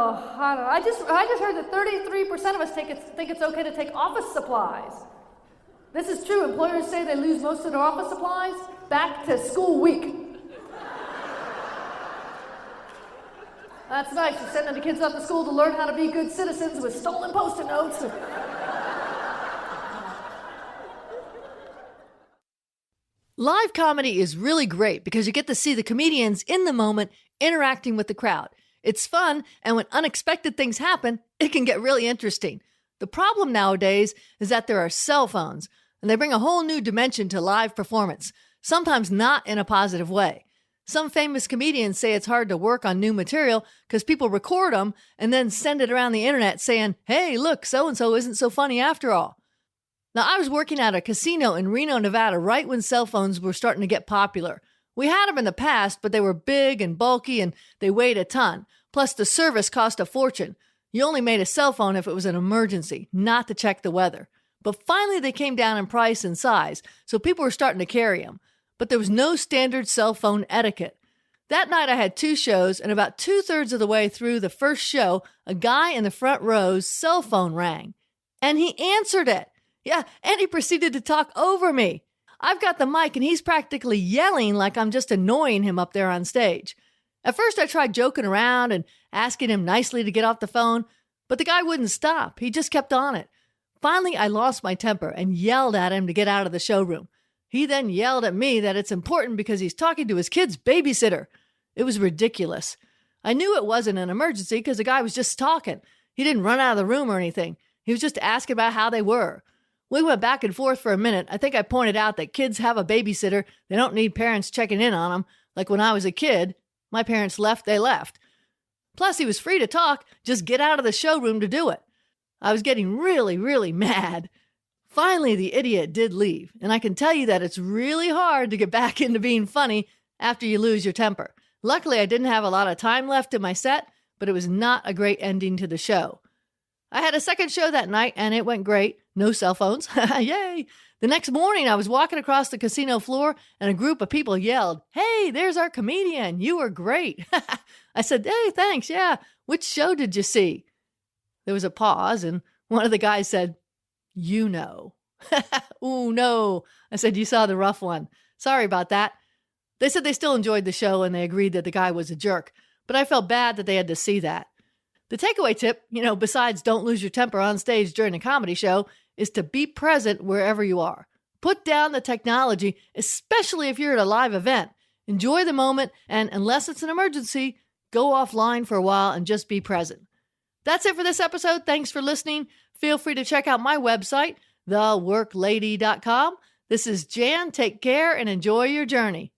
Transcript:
I don't know. I just heard that 33% of us think it's okay to take office supplies. This is true. Employers say they lose most of their office supplies back to school week. That's nice. You're sending the kids off to school to learn how to be good citizens with stolen Post-it notes. Live comedy is really great because you get to see the comedians in the moment interacting with the crowd. It's fun, and when unexpected things happen, it can get really interesting. The problem nowadays is that there are cell phones, and they bring a whole new dimension to live performance, sometimes not in a positive way. Some famous comedians say it's hard to work on new material because people record them and then send it around the internet saying, hey, look, so-and-so isn't so funny after all. Now, I was working at a casino in Reno, Nevada, right when cell phones were starting to get popular. We had them in the past, but they were big and bulky and they weighed a ton. Plus, the service cost a fortune. You only made a cell phone if it was an emergency, not to check the weather. But finally, they came down in price and size, so people were starting to carry them. But there was no standard cell phone etiquette. That night, I had 2 shows, and about 2/3 of the way through the first show, a guy in the front row's cell phone rang. And he answered it. Yeah, and he proceeded to talk over me. I've got the mic, and he's practically yelling like I'm just annoying him up there on stage. At first, I tried joking around and asking him nicely to get off the phone, but the guy wouldn't stop. He just kept on it. Finally, I lost my temper and yelled at him to get out of the showroom. He then yelled at me that it's important because he's talking to his kid's babysitter. It was ridiculous. I knew it wasn't an emergency because the guy was just talking. He didn't run out of the room or anything. He was just asking about how they were. We went back and forth for a minute. I think I pointed out that kids have a babysitter. They don't need parents checking in on them. Like when I was a kid, my parents left, they left. Plus, he was free to talk. Just get out of the showroom to do it. I was getting really, really mad. Finally, the idiot did leave, and I can tell you that it's really hard to get back into being funny after you lose your temper. Luckily, I didn't have a lot of time left in my set, but it was not a great ending to the show. I had a second show that night, and it went great. No cell phones. Yay! The next morning, I was walking across the casino floor, and a group of people yelled, "Hey, there's our comedian. You were great." I said, "Hey, thanks. Yeah. Which show did you see?" There was a pause, and one of the guys said, "You know." "Ooh, no." I said, "You saw the rough one. Sorry about that." They said they still enjoyed the show, and they agreed that the guy was a jerk, but I felt bad that they had to see that. The takeaway tip, besides don't lose your temper on stage during a comedy show, is to be present wherever you are. Put down the technology, especially if you're at a live event. Enjoy the moment, and unless it's an emergency, go offline for a while and just be present. That's it for this episode. Thanks for listening. Feel free to check out my website, theworklady.com. This is Jan. Take care and enjoy your journey.